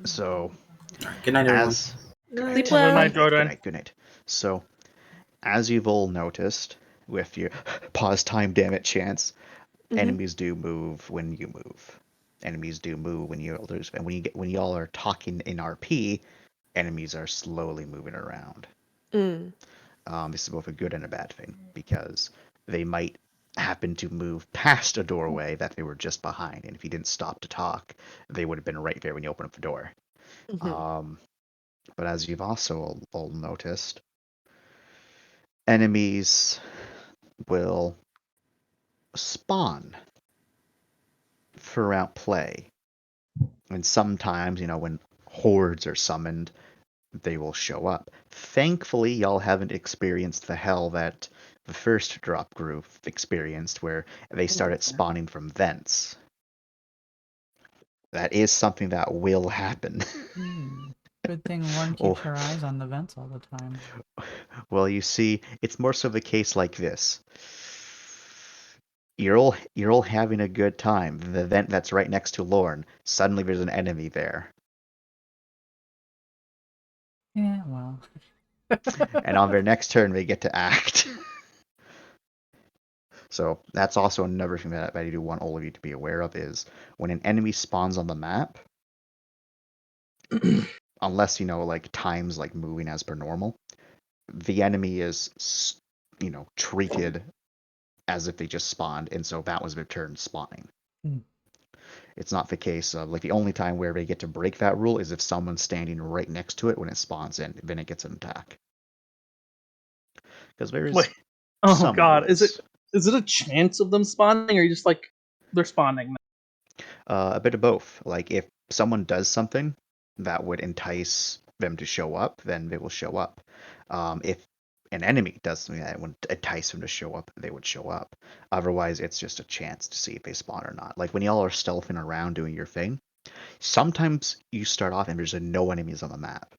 So, Good night, everyone. as Sleep Good well. night, good Jordan. night, good night. So, as you've all noticed, with your pause time, damn it, chance, enemies do move when you move. Enemies do move when you lose, and when y'all are talking in RP, enemies are slowly moving around. This is both a good and a bad thing because they might happen to move past a doorway that they were just behind, and if you didn't stop to talk, they would have been right there when you open up the door. But as you've also all noticed, enemies will spawn throughout play. And sometimes, when hordes are summoned, they will show up. Thankfully, y'all haven't experienced the hell that the first drop group experienced, where they started spawning from vents. That is something that will happen. Good thing Lauren keeps her eyes on the vents all the time. Well, you see, it's more so the case like this. You're all having a good time. The vent that's right next to Lorne, suddenly there's an enemy there. Yeah, well. And on their next turn they get to act. So that's also another thing that I do want all of you to be aware of is when an enemy spawns on the map, unless like time's like moving as per normal, the enemy is treated as if they just spawned, and so that was their turn spawning. It's not the case of the only time where they get to break that rule is if someone's standing right next to it when it spawns in, then it gets an attack. Because there is Wait. Oh some god, rules. is it a chance of them spawning, or are you just like they're spawning? A bit of both. Like if someone does something that would entice them to show up, then they will show up. If an enemy does something that would entice them to show up, they would show up. Otherwise, it's just a chance to see if they spawn or not. Like when y'all are stealthing around doing your thing, sometimes you start off and there's no enemies on the map.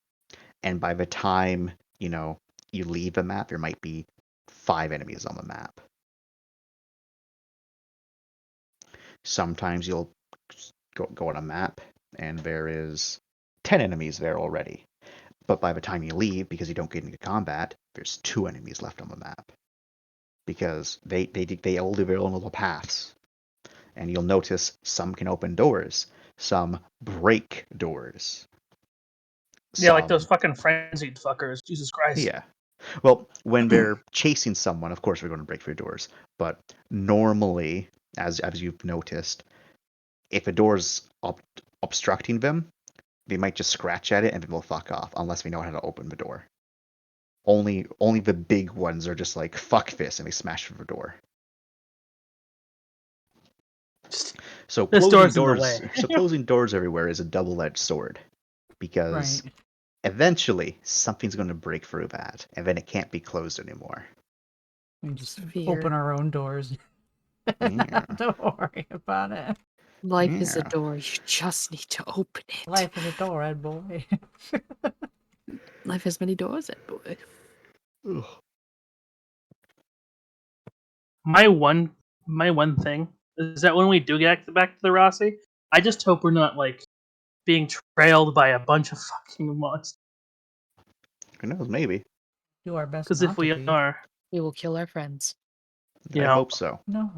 And by the time, you leave the map, there might be 5 enemies on the map. Sometimes you'll go on a map and there is 10 enemies there already. But by the time you leave, because you don't get into combat, there's 2 enemies left on the map. Because they all do their own little paths. And you'll notice some can open doors, some break doors. Yeah, like those fucking frenzied fuckers. Jesus Christ. Yeah. Well, when they're chasing someone, of course they're going to break through doors. But normally, as you've noticed, if a door's obstructing them, they might just scratch at it and then they'll fuck off, unless we know how to open the door. Only the big ones are just like, fuck this, and they smash through the door. So closing doors everywhere is a double-edged sword. Because eventually something's going to break through that, and then it can't be closed anymore. We just open our own doors. Yeah. Don't worry about it. Life is a door. You just need to open it. Life is a door, Ed boy. Life has many doors, Ed boy. Ugh. My one thing is that when we do get back to the Rossi, I just hope we're not like being trailed by a bunch of fucking monsters. Who knows? Maybe. Do our best. Because if we are, we will kill our friends. I hope so. No.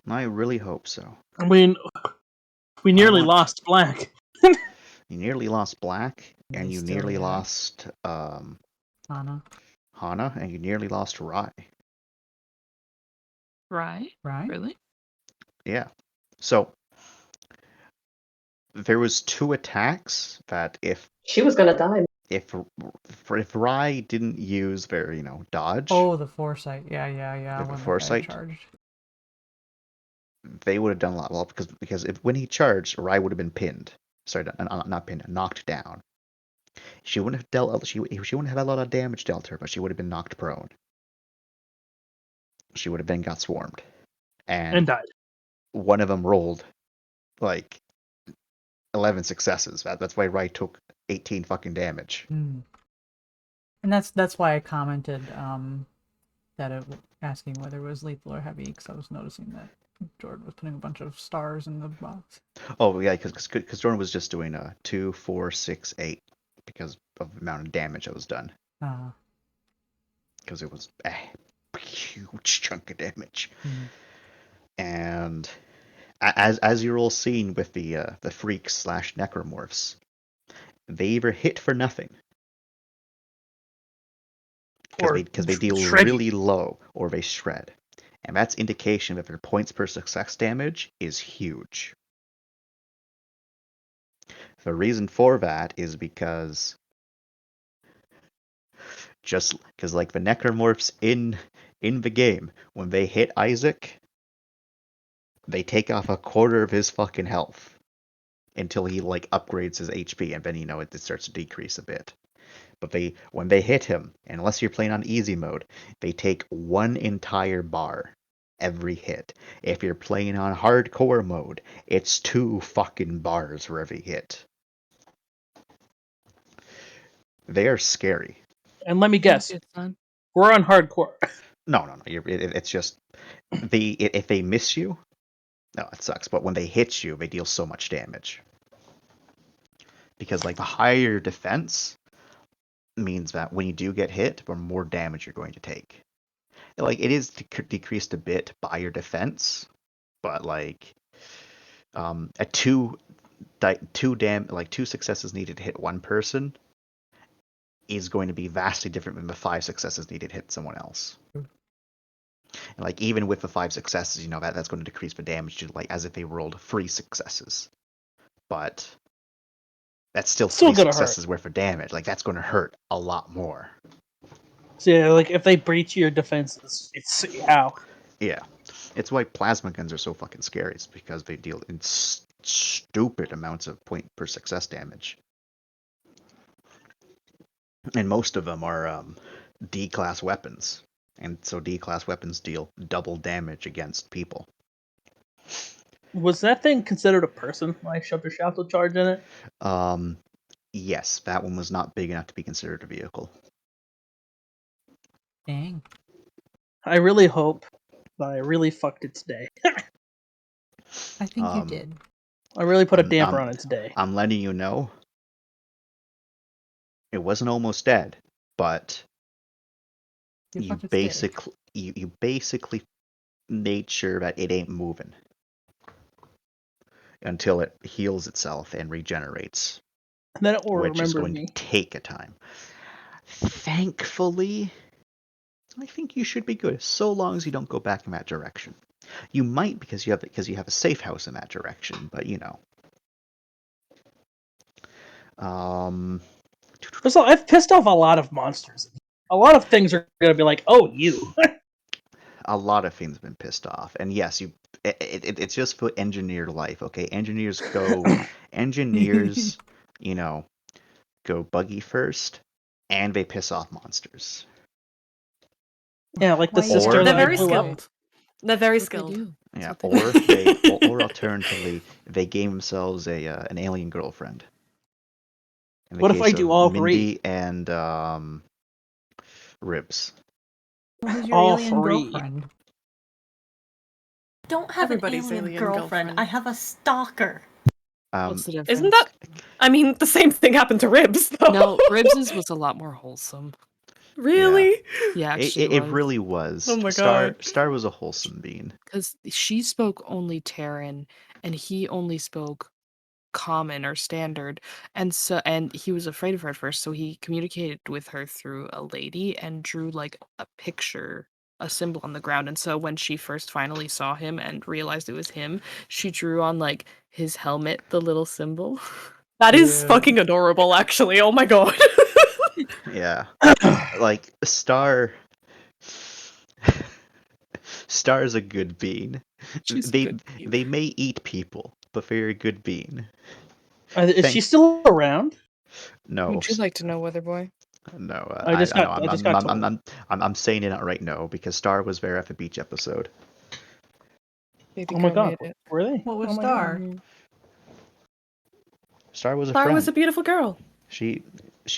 I really hope so. I mean, we nearly lost Black. You nearly lost Black, and you nearly lost Hana, and you nearly lost Rai. Right? Really? Yeah. So there was 2 attacks that if she was gonna die. If Rai didn't use their, dodge. Oh, the foresight. Yeah. The foresight charged. They would have done a lot well because when he charged, Rai would have been pinned. Sorry, not pinned, knocked down. She wouldn't have dealt. She wouldn't have a lot of damage dealt her, but she would have been knocked prone. She would have then got swarmed, and died. One of them rolled like 11 successes. That's why Rai took 18 fucking damage. And that's why I commented that asking whether it was lethal or heavy, because I was noticing that Jordan was putting a bunch of stars in the box. Oh yeah, because Jordan was just doing 2, 4, 6, 8 because of the amount of damage that was done. Because it was a huge chunk of damage. Mhm. And as you're all seeing with the freaks / necromorphs, they either hit for nothing because they deal shred you. really low, or they shred, and that's indication that their points per success damage is huge. The reason for that is because like the necromorphs in the game, when they hit Isaac, they take off a quarter of his fucking health until he like upgrades his HP, and then it starts to decrease a bit. But when they hit him, and unless you're playing on easy mode, they take 1 entire bar every hit. If you're playing on hardcore mode, it's 2 fucking bars for every hit. They are scary. And let me guess, Good son. we're on hardcore. No. It's just if they miss you, no, it sucks. But when they hit you, they deal so much damage. Because like the higher your defense means that when you do get hit, the more damage you're going to take. Like it is decreased a bit by your defense, but like a 2 successes needed to hit one person is going to be vastly different than the 5 successes needed to hit someone else. And like even with the 5 successes, that's going to decrease the damage to like as if they rolled 3 successes. But that's still 3 successes worth of damage. Like that's going to hurt a lot more. So yeah, like if they breach your defenses, it's how. Yeah, it's why plasma guns are so fucking scary. It's because they deal in stupid amounts of point per success damage, and most of them are D-class weapons, and so D-class weapons deal double damage against people. Was that thing considered a person when I shoved a shackle charge in it? Yes, that one was not big enough to be considered a vehicle. Dang. I really hope that I really fucked its day. I think you did. I really put a damper on its day. I'm letting you know, it wasn't almost dead, but you basically made sure that it ain't moving until it heals itself and regenerates. And then it will which is remember going me. to take a time. Thankfully, I think you should be good, so long as you don't go back in that direction. You might because you have a safe house in that direction, but I've pissed off a lot of monsters. A lot of things are gonna be like, "Oh, you." A lot of things have been pissed off, and yes, it's just for engineer life, okay? Engineers go buggy first, and they piss off monsters. Yeah, like the Why sister are that They're I very blew up. skilled. They're very That's what they skilled. do. Yeah, That's what they or alternatively, they gave themselves an alien girlfriend. In the What if case I do of all Mindy three? and Ribs. Who's your All alien three. girlfriend? Don't have Everybody's an alien alien girlfriend. girlfriend. I have a stalker. What's the difference? Isn't that? I mean, the same thing happened to Ribs, though. No, Ribs's was a lot more wholesome. Really? Yeah, It actually, really was. Oh my Star God. Star was a wholesome being. because she spoke only Terran, and he only spoke common or standard, and he was afraid of her at first, so he communicated with her through a lady and drew like a picture, a symbol on the ground. And so when she first finally saw him and realized it was him, she drew on like his helmet the little symbol. That is Yeah. fucking adorable, actually. Oh my God. Yeah. Like Star's a good being. She's a They good being. they may eat people, but they're a good being. Is she still around? No, Would you like to know, Weatherboy? no. I just got told. I'm saying it out right now because Star was there at the beach episode. Baby Oh my girl God, made it. were they? What was Oh my Star? God. Star was a Star friend. was a beautiful girl. She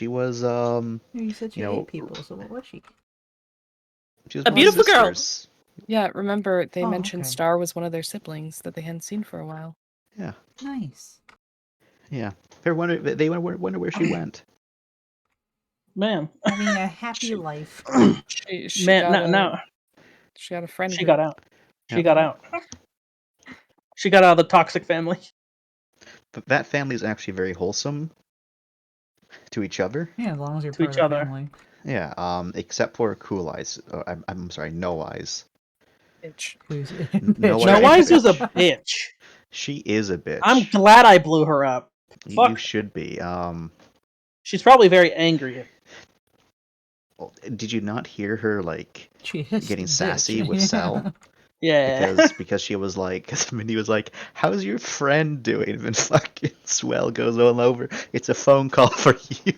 was You said she you know, ate people, so what was she? she was A one of beautiful the girl. sisters. Yeah, remember they Oh, mentioned okay. Star was one of their siblings that they hadn't seen for a while. Yeah, Nice. yeah. They wonder where she went. Man, Having a happy She- life. She man, got no, she got a friend she group. got out. She Yep. got out. She got out of the toxic family. But that family is actually very wholesome to each other. Yeah, as long as you're To part each of the other. family. Yeah, except for Cool Eyes. I'm sorry, No Eyes. Bitch. Who's No No Eyes Eyes is a bitch. bitch. She is a bitch. I'm glad I blew her up. You Fuck. should be. She's probably very angry. Well, did you not hear her like She is getting a sassy bitch. with Cell? Yeah. Because she was like, because Mindy was like, "How's your friend doing?" And fucking Swell goes all over. It's a phone call for you.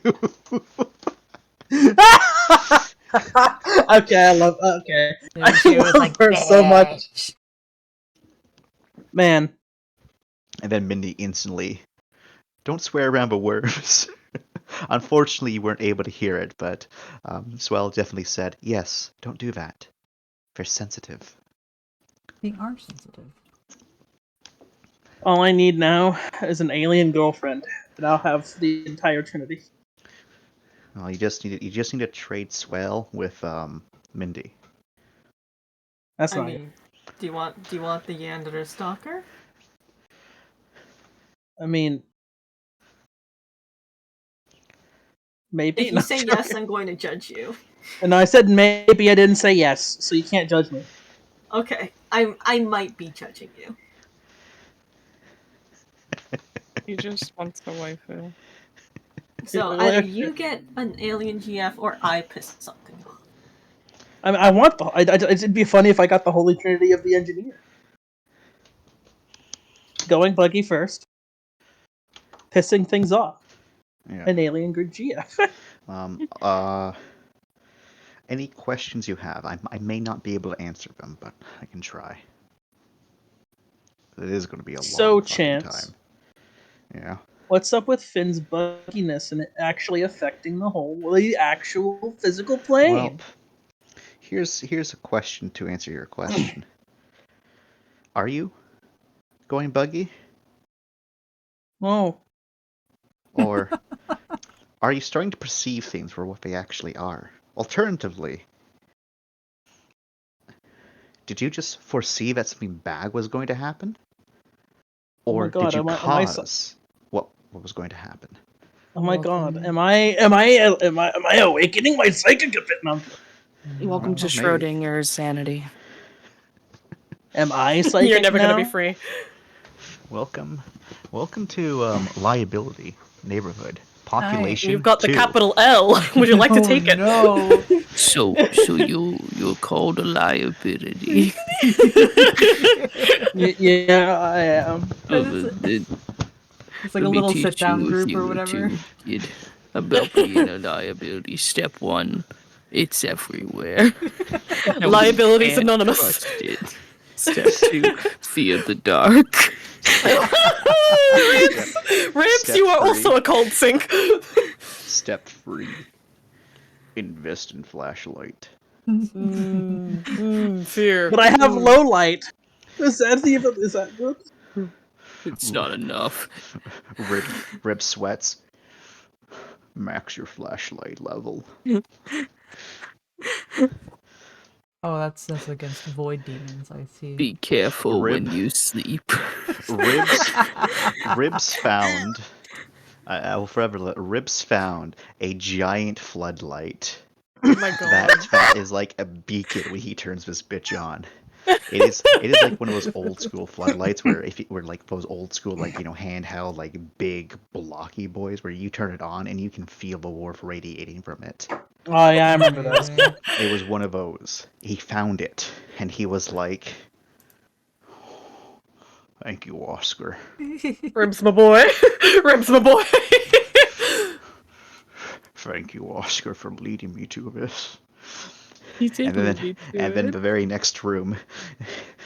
Okay, I love. Okay, And I she was love like, her so much, "Bitch." man. And then Mindy instantly, "Don't swear around the worms." Unfortunately, you weren't able to hear it, but Swell definitely said, "Yes, don't do that. They're sensitive." They are sensitive. All I need now is an alien girlfriend, and I'll have the entire Trinity. Well, you just need to trade Swell with Mindy. That's I not mean, do you want the Yanderer stalker? it. I mean, maybe. If you No, say I'm yes, joking. I'm going to judge you. And I said maybe. I didn't say yes, so you can't judge me. Okay, I might be judging you. He just wants a waifu. So either you get an alien GF or I piss something off. I mean, I want the. It'd be funny if I got the Holy Trinity of the Engineer. Going buggy first, pissing things off, Yeah. an alien good GF. Um. Any questions you have, I may not be able to answer them, but I can try. It is going to be a So, long fucking Chance, time. Yeah. what's up with Finn's bugginess and it actually affecting the actual physical plane? Well, here's a question to answer your question. Are you going buggy, Oh, or are you starting to perceive things for what they actually are? Alternatively, did you just foresee that something bad was going to happen, oh my or God! did you Am I cause what was going to happen? Oh my God! Welcome. Am I awakening my psychic a bit? No, Welcome to Oh, maybe. Schrodinger's sanity. am I psychic You're never now? gonna be free. Welcome to Liability Neighborhood. Population You've got the 2. capital L. Would you like to take it? No. So you're called a liability. Yeah, I am. It's like a little sit-down group or whatever. Kid, about being a liability. Step 1, it's everywhere. No, we Liability's can't anonymous. trust it. Step 2, fear the dark. Ribs, Step you are 3. also a cold sink. Step 3. Invest in flashlight. Fear. But I have low light. Is that good? It's not enough. Rib sweats. Max your flashlight level. Oh, that's against void demons, I see. Be careful Rib. when you sleep. Ribs found. I will forever let Ribs found a giant floodlight. Oh my god. That is like a beacon when he turns this bitch on. It is like one of those old school floodlights where were like those old school like handheld like big blocky boys where you turn it on and you can feel the warmth radiating from it. Oh yeah, I remember those. Yeah. It was one of those. He found it and he was like, "Thank you, Oscar. Ribs my boy. Ribs my boy. Thank you, Oscar, for leading me to this." He did And then, lead me to and then it. the very next room,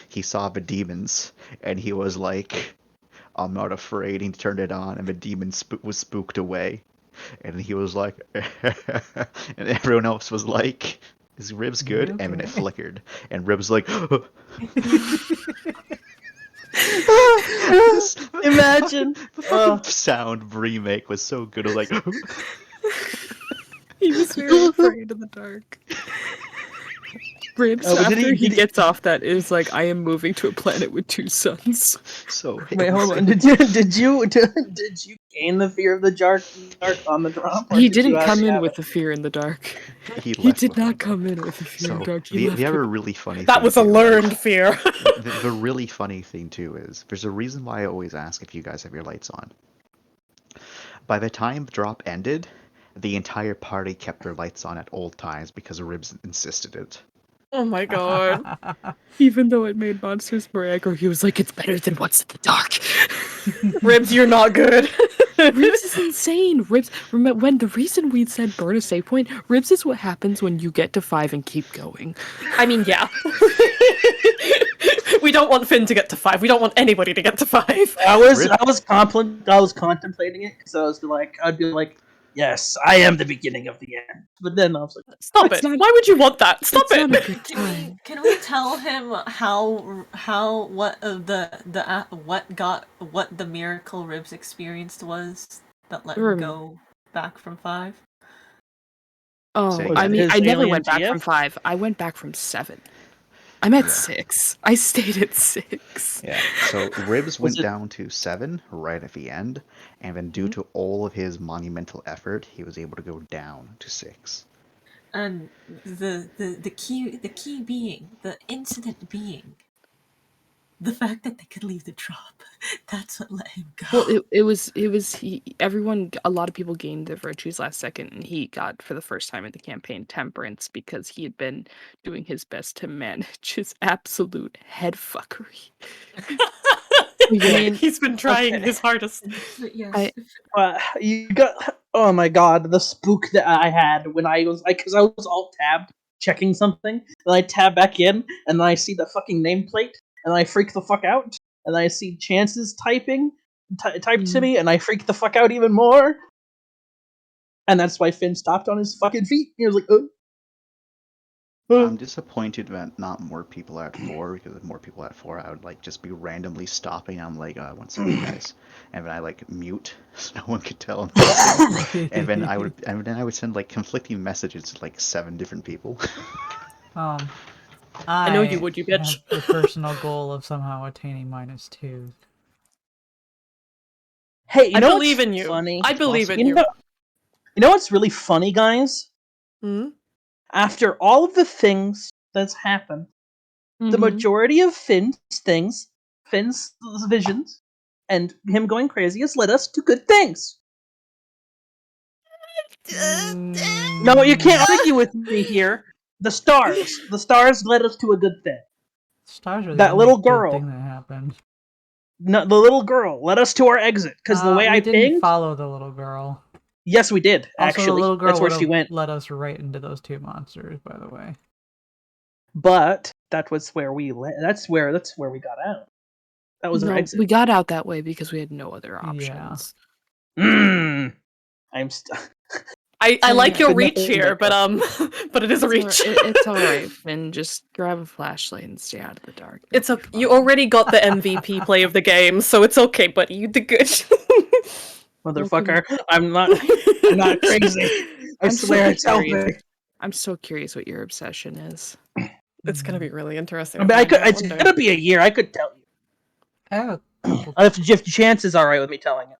he saw the demons, and he was like, "I'm not afraid." He turned it on, and the demon was spooked away, and he was like, and everyone else was like, Is Ribs good? You And then it okay? flickered, and Ribs like, Imagine. the fucking sound remake was so good. I was like, He was very afraid of the dark. Ribs, Oh, but did after he- he did he- gets off that, is like, I am moving to a planet with 2 suns. so. Wait, hold on. Did you gain the fear of the dark on the drop? or He did you didn't come actually in have with it? the fear in the dark. He He left did with it. not come in with the fear in So the dark. He the left other with really funny That thing was a too, learned fear. the really funny thing too is there's a reason why I always ask if you guys have your lights on. By the time the drop ended, the entire party kept their lights on at all times because Ribs insisted it. Oh my god. Even though it made monsters more aggro, he was like, it's better than what's in the dark. Ribs, you're not good. Ribs is insane. Ribs, remember when the reason we said burn a save point, Ribs is what happens when you get to 5 and keep going. I mean, yeah. We don't want Finn to get to 5. We don't want anybody to get to 5. I was Rib- contemplating it because I'd be like, yes, I am the beginning of the end. But then I was like, Stop It's it. not- Why would you want that? Stop it's not a it. good time. Can we tell him what the miracle Ribs experienced was that let him Sure. go back from 5? Oh, Was I that mean, his I never alien went back GF? from 5. I went back from 7. I'm at Yeah. 6. I stayed at 6. Yeah. So Ribs went it- down to 7 right at the end, and then due to all of his monumental effort, he was able to go down to 6. And the key being, the incident being, the fact that they could leave the drop. That's what let him go. Well, a lot of people gained their virtues last second, and he got, for the first time in the campaign, temperance because he had been doing his best to manage his absolute head fuckery. He's been trying his hardest. But yes, you got. Oh my god, the spook that I had when I was because I was alt tabbed checking something, and I tab back in, and then I see the fucking nameplate, and I freak the fuck out, and I see Chances typed to me, and I freak the fuck out even more. And that's why Finn stopped on his fucking feet. He was like, oh. I'm disappointed that not more people at 4, because if more people at 4, I would like just be randomly stopping. I'm like, one second, guys, and then I like mute so no one could tell I'm talking. and then I would send like conflicting messages to like 7 different people. I know you would, you have bitch. the personal goal of somehow attaining -2. Hey, you I know believe what's in you. Funny? I believe in You you. know what's really funny, guys? Hmm? After all of the things that's happened, the majority of Finn's visions, and him going crazy has led us to good things. No, you can't argue with me here. The stars led us to a good thing. Stars are the That only little good girl. thing that happened. No, the little girl led us to our exit because the way we I didn't pinged. follow the little girl. Yes, we did. Also, Actually, the little girl that's where would she have went. led us right into those 2 monsters. By the way, But that was where that's where we got out. That was our No, exit. we got out that way because we had no other options. I'm I like your Couldn't reach hold here, it. but but it is a reach. It's alright, Finn. Just grab a flashlight and stay out of the dark. It's It'll be okay. You fine. already got the MVP play of the game, so it's okay, buddy. You did good. Motherfucker, I'm not crazy. I I'm swear so it's helping. curious. I'm so curious what your obsession is. It's gonna be really interesting. I to mean, find out it's one day. gonna be a year. I could tell you. I have a couple. If Chance is all right with me telling it.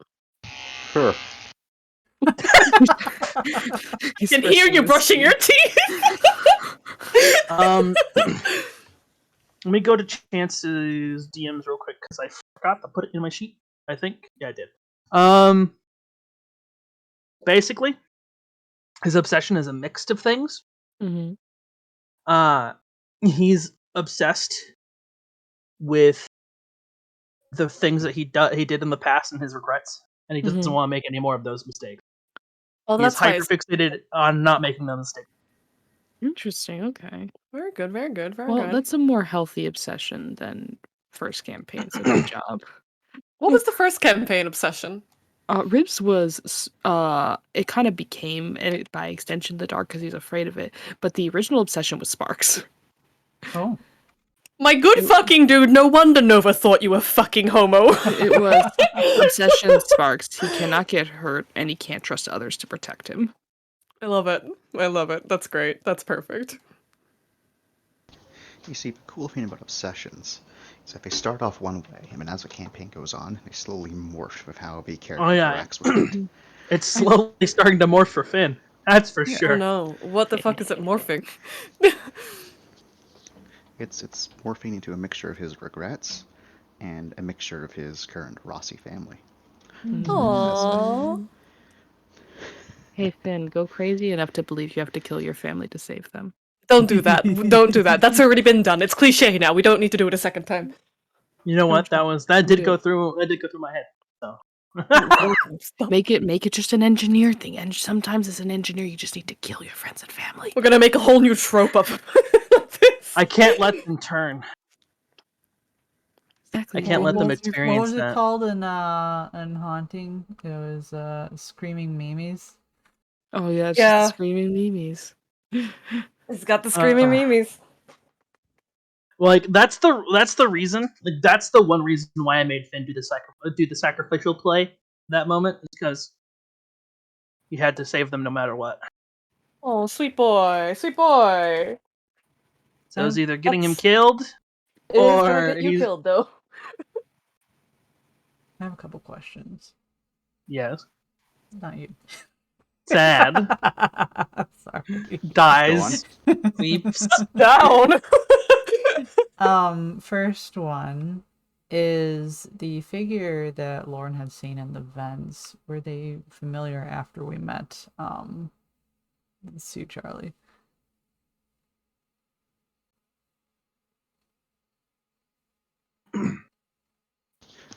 Sure. I can hear you brushing your teeth. Let me go to Chance's DMs real quick because I forgot to put it in my sheet. I think, yeah, I did. Basically, his obsession is a mix of things. Mm-hmm. He's obsessed with the things that he did in the past and his regrets, and he doesn't Mhm. want to make any more of those mistakes. Well, He's that's hyper nice. fixated on not making those mistakes. Interesting. Okay. Very good. Very good. Very Well, good. that's a more healthy obsession than first campaign. So good job. What was the first campaign obsession? Ribs was it kind of became by extension the dark because he's afraid of it. But the original obsession was Sparks. Oh. My good fucking dude, no wonder Nova thought you were fucking homo. It was obsession Sparks. He cannot get hurt, and he can't trust others to protect him. I love it. I love it. That's great. That's perfect. You see, the cool thing about obsessions is that they start off one way, and then as the campaign goes on, they slowly morph with how the character interacts with it. It's slowly starting to morph for Finn. That's for Yeah. Oh sure. no, what the fuck is it morphing? It's morphing into a mixture of his regrets and a mixture of his current Rossi family. Aww. Hey Finn, go crazy enough to believe you have to kill your family to save them. Don't do that. Don't do that. That's already been done. It's cliche now. We don't need to do it a second time. You know what? Don't That did do go it. through. That did go through my head. So. Stop. Make it just an engineer thing, and sometimes as an engineer you just need to kill your friends and family. We're gonna make a whole new trope of this. I can't let them turn. Exactly. I can't let them What experience was it that. called in Haunting? It was Screaming Mimes. Oh yeah, it's Yeah. just the screaming memes. It's got the screaming memes. Like that's the reason. Like that's the one reason why I made Finn do the sacrificial play. That moment is because he had to save them no matter what. Oh, sweet boy, sweet boy. So it was either getting him That's- killed It is gonna or get you he's killed, though. I have a couple questions. yes, Not you. sad, Sorry. dies, weeps. Down. First one is the figure that Lauren had seen in the vents. Were they familiar after we met Sue Charlie?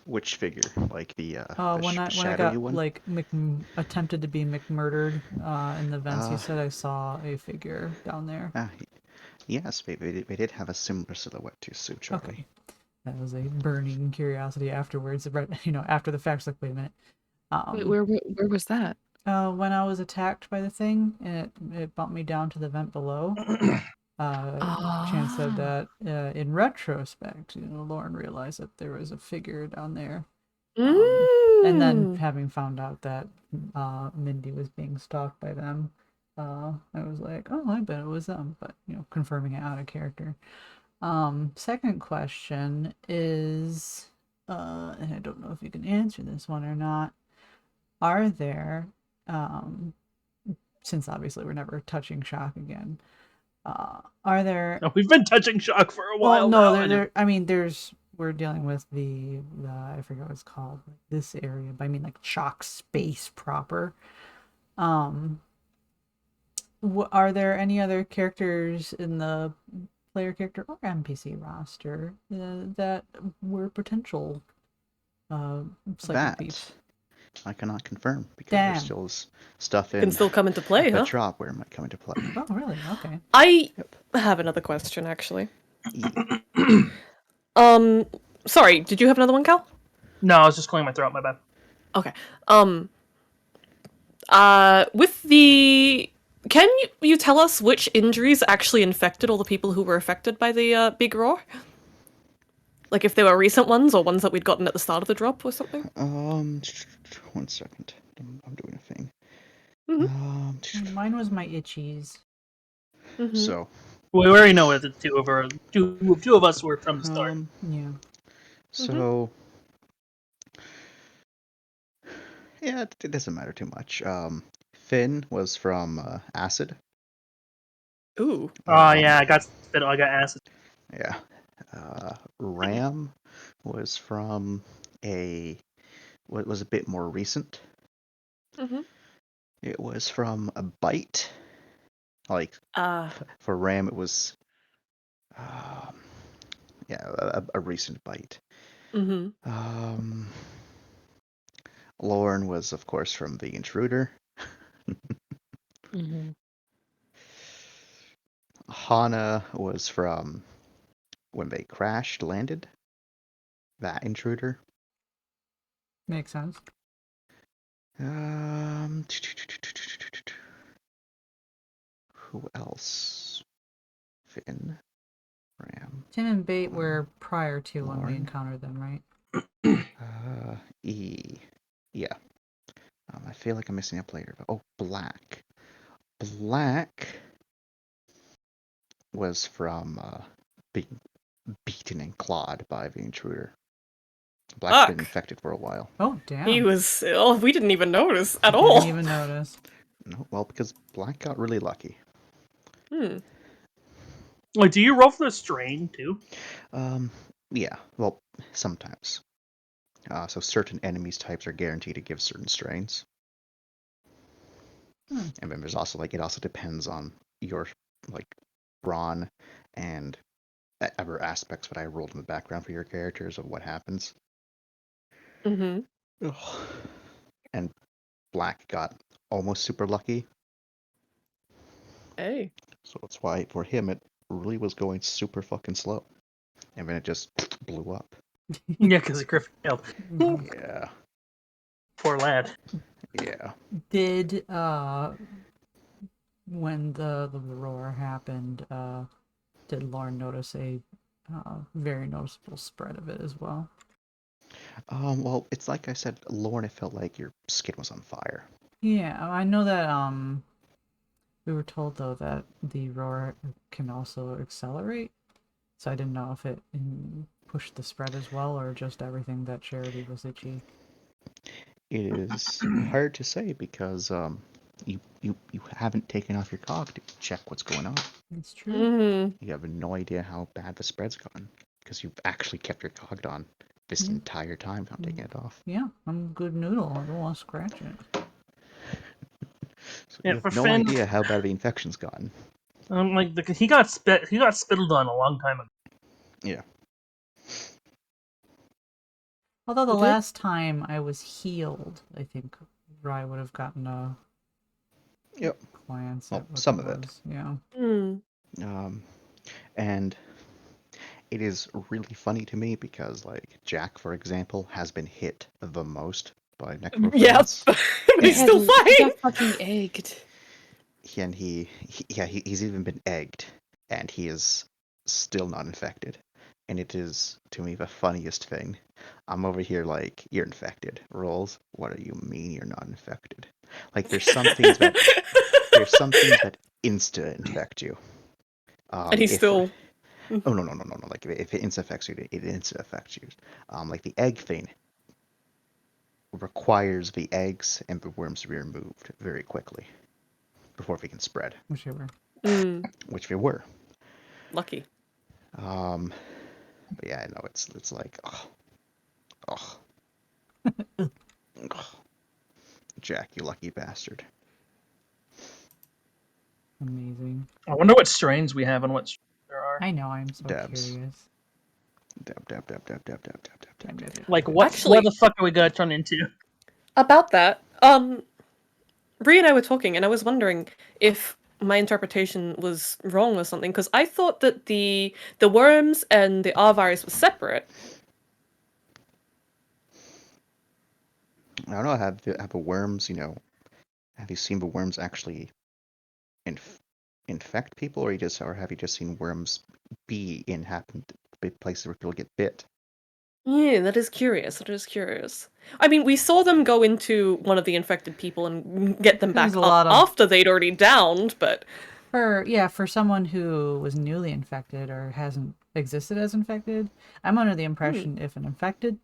Which figure? Like the When I shadowy got one? like attempted to be McMurdered in the vents, you said I saw a figure down there. Yes, they did have a similar silhouette to Sue Charlie. Okay, that was a burning curiosity afterwards. Right, after the facts. Like, wait a minute. Wait, where was that? When I was attacked by the thing and it bumped me down to the vent below. Chance said that in retrospect, Lauren realized that there was a figure down there. And then having found out that Mindy was being stalked by them, I was like, oh, I bet it was them. But, confirming it out of character. Second question is, and I don't know if you can answer this one or not. Are there, since obviously we're never touching Shock again, are there? No, we've been touching Shock for a while. Well, now, no, I mean, we're dealing with the I forget what it's called, this area, but I mean like Shock space proper. Are there any other characters in the player character or NPC roster that were potential psychic thieves? I cannot confirm because Damn. there's still stuff in Can still come into play, the huh? drop where it might come into play. Oh, really? Okay. I have another question, actually. Yeah. Sorry, did you have another one, Cal? No, I was just clearing my throat. My bad. Okay. With the... Can you tell us which injuries actually infected all the people who were affected by the big roar? Like if they were recent ones or ones that we'd gotten at the start of the drop or something? 1 second. I'm doing a thing. Mine was my itchies. So, We already know that the two of us were from the start. Yeah. So, yeah, it doesn't matter too much. Finn was from acid. Ooh. Oh yeah, I got acid. Yeah. Ram was from what was a bit more recent. It was from a bite. Like for Ram, it was a recent bite. Lauren was, of course, from the intruder. Hana was from when they landed. That intruder. Makes sense. Um, who else? Finn, Ram, Tim and Bait were prior to when we Lauren. encountered them, right? E. Yeah. I feel like I'm missing a player. Oh, Black. Black was from being beaten and clawed by the intruder. Black's been Fuck. infected for a while. Oh, damn. He was. Oh, we didn't even notice at Didn't all. even notice. No, well, because Black got really lucky. Hmm. Like, do you roll for the strain too? Yeah. Well, sometimes. So certain enemies types are guaranteed to give certain strains. And then there's also it also depends on your brawn and other aspects that I rolled in the background for your characters of what happens. Mm-hmm. Ugh. And Black got almost super lucky. Hey. So that's why for him it really was going super fucking slow. And then it just blew up. Yeah, because Griffin failed. Yeah. Poor lad. Yeah. Did when the roar happened, did Lauren notice a very noticeable spread of it as well? Well, it's like I said, Lauren, it felt like your skin was on fire. Yeah, I know that we were told though that the roar can also accelerate. So I didn't know if it pushed the spread as well or just everything that Charity was itchy. It is hard to say because you haven't taken off your cog to check what's going on. It's true. Mm-hmm. You have no idea how bad the spread's gone because you've actually kept your cog on this entire time without taking it off. Yeah, I'm a good noodle. I don't want to scratch it. So Yeah, you for have no Finn- idea how bad the infection's gotten. He got spittled on a long time ago. Yeah. Although the Okay. last time I was healed, I think Rye would have gotten a Yep. glance Well, at what some that of it. was. Yeah. Mm. And it is really funny to me because Jack, for example, has been hit the most by necrophilians. Yes. But he's still He fine. got fucking egged. And he's even been egged, and he is still not infected. And it is, to me, the funniest thing. I'm over here you're infected. Rolls, what do you mean you're not infected? There's some things that insta infect you. And he's still. Oh no. If it insta affects you, it insta affects you. The egg thing requires the eggs and the worms to be removed very quickly before they can spread, Which they were. which they were. Lucky. But yeah, I know it's oh, Jack, you lucky bastard. Amazing. I wonder what strains we have and what strains there are. I know, I'm so Dabs. curious. Dab. Like, what Actually- the fuck are we gonna turn into? About that, Bree and I were talking, and I was wondering if my interpretation was wrong or something, because I thought that the worms and the R virus were separate. I don't know. Have the worms? Have you seen the worms actually infect people, or have you just seen worms be places where people get bit? Yeah, that is curious. I mean, we saw them go into one of the infected people and get them There's back a lot up of- after they'd already downed, but For someone who was newly infected or hasn't existed as infected, I'm under the impression if an infected,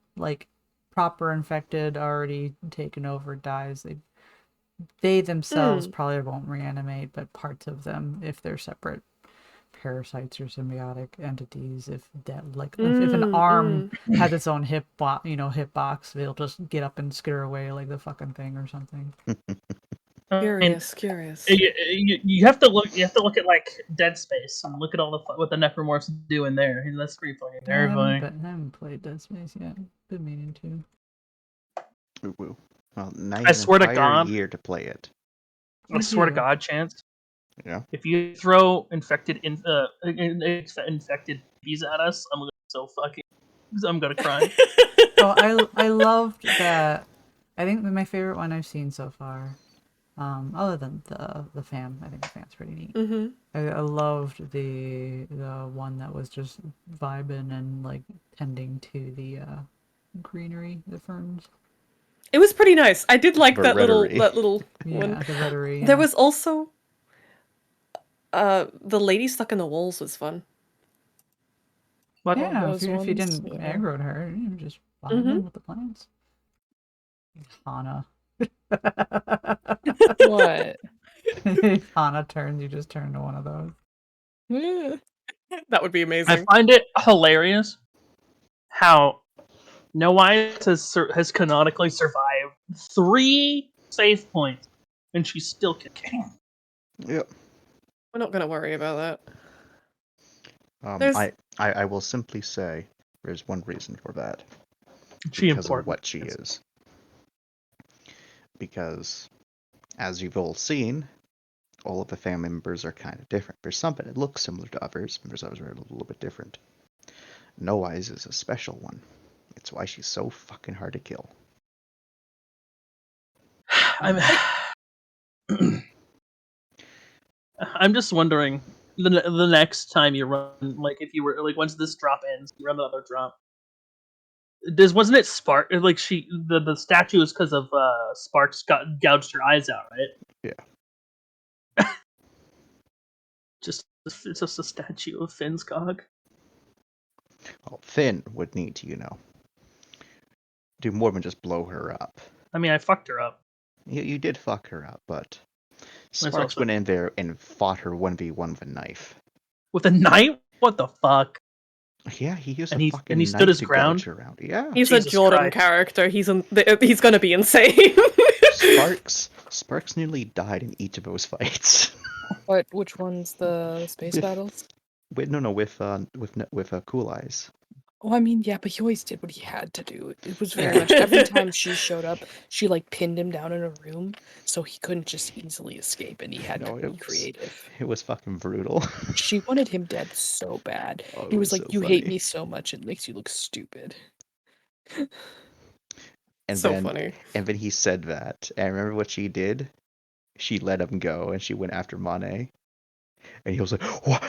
proper infected, already taken over, dies, they themselves probably won't reanimate, but parts of them, if they're separate parasites or symbiotic entities, if an arm has its own hitbox, they'll just get up and skitter away like the fucking thing or something. curious. You have to look. You have to look at Dead Space and look at all what the necromorphs do in there. That's pretty fucking I terrifying. haven't played Dead Space yet. Been meaning to. Ooh. Well, now you I have swear to an entire God. year to play it. I swear to do. God, Chance. Yeah. If you throw infected bees at us, I'm gonna be so fucking. I'm gonna cry. So I loved that I think my favorite one I've seen so far, other than the fan, I think the fan's pretty neat. Mm-hmm. I loved the one that was just vibing and like tending to the greenery, the ferns. It was pretty nice. I did like The that rhetoric. little one. Yeah, the rhetoric. There Yeah. was also the lady stuck in the walls was fun. What? Yeah, if those you ones, didn't yeah. aggro her, you were just vibing Mhm. with the plants. Hana. What? If Hana turns, you just turn to one of those. Yeah. That would be I amazing. find it hilarious how No Eyes has canonically survived 3 save points, and she's still kicking. Yep. We're not gonna worry about that. Um, There's- I will simply say there's one reason for that. She Because important. of what she is. Because, as you've all seen, all of the family members are kind of different. There's some that look similar to others, and there's others that are a little bit different. No Eyes is a special one. It's why she's so fucking hard to kill. I'm I'm just wondering the next time you run, like if you were like once this drop ends, you run another drop. Wasn't it Spark? Like the statue is because of Sparks got gouged her eyes out, right? Yeah. It's just a statue of Finn's cog. Well, Finn would need to, do more than just blow her up. I mean, I fucked her up. You did fuck her up, but That's Sparks also- went in there and fought her 1v1 with a knife. With a knife? What the fuck? Yeah, he used And a he- fucking and he knife stood his to ground? gouge her around. Yeah. He's Jesus a Jordan Christ. character. He's gonna be insane. Sparks nearly died in each of those fights. What? Which one's the space With- battles? Wait, no, with Cool Eyes. Oh, I mean, yeah, but he always did what he had to do. It was very much every time she showed up, she like pinned him down in a room, so he couldn't just easily escape, and he had No, to it be was- creative. It was fucking brutal. She wanted him dead so bad. Oh, it He was like, so "You hate funny. me so much, it makes you look stupid." And So then, funny. And then he said that. And remember what she did? She let him go, and she went after Monet. And he was like, "What?"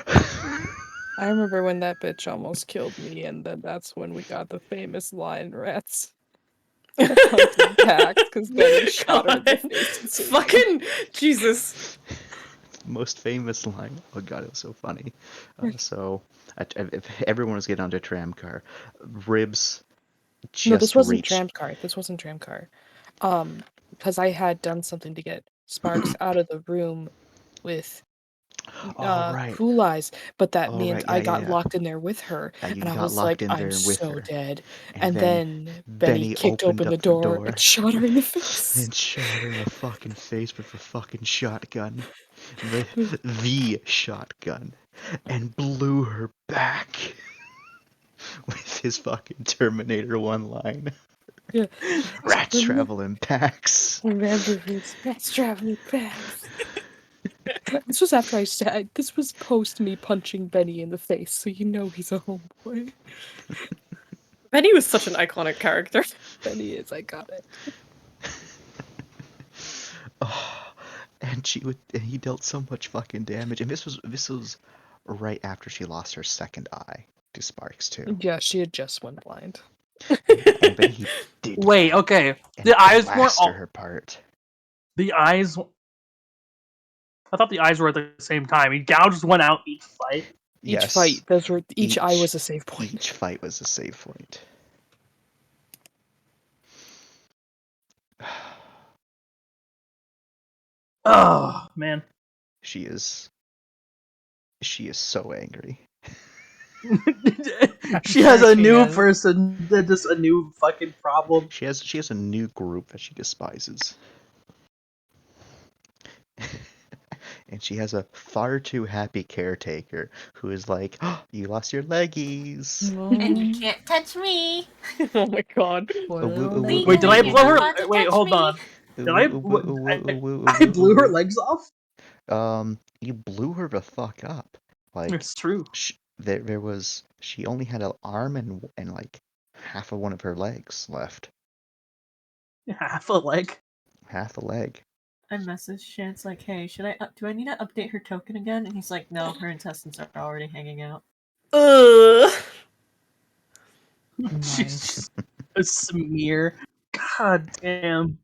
I remember when that bitch almost killed me, and then that's when we got the famous line, "Rats." Because Benny shot her in the God. face. and said, Fucking Jesus. Most famous line. Oh god, it was so funny. So, if everyone was getting onto a tram car, Ribs just No, this wasn't reached. Tramcar. This wasn't Tramcar. Because I had done something to get Sparks out of the room with Oh, right. Cool Eyes, but that Oh, meant right, I yeah, got yeah. locked in there with her, Yeah, you and I got was locked like, in I'm there with so her. dead. And And then Benny kicked opened open the up door and shot her in the face. and shot her in the fucking face with a fucking shotgun. The shotgun. And blew her back with his fucking Terminator 1 line. Yeah. Rats travel in packs. Remember his best traveling past. This was after I said, this was post me punching Benny in the face, so you know he's a homeboy. Benny was such an iconic character. Benny is, I got it. Oh, and he dealt so much fucking damage. And this was right after she lost her second eye to Sparks too. Yeah, she had just went blind. And then he did Wait, that okay. and The eyes weren't blasted all. her part. The eyes. I thought the eyes were at the same time. He gouged one out each fight. Each Yes, fight, each eye was a save point. Each fight was a save point. Oh man. She is so angry. She has sure a she new is. person, just a new fucking problem. She has a new group that she despises. And she has a far too happy caretaker who is like, oh, you lost your leggies. And you can't touch me. Oh my god. Wait, did I You blow her? want to Wait, touch hold me? on. I blew her legs off? You blew her the fuck up. Like, It's true. she only had an arm and like half of one of her legs left. Half a leg. Half a leg. I messaged Chance like, "Hey, do I need to update her token again?" And he's like, "No, her intestines are already hanging out." Ugh. She's Nice. just a smear. God damn.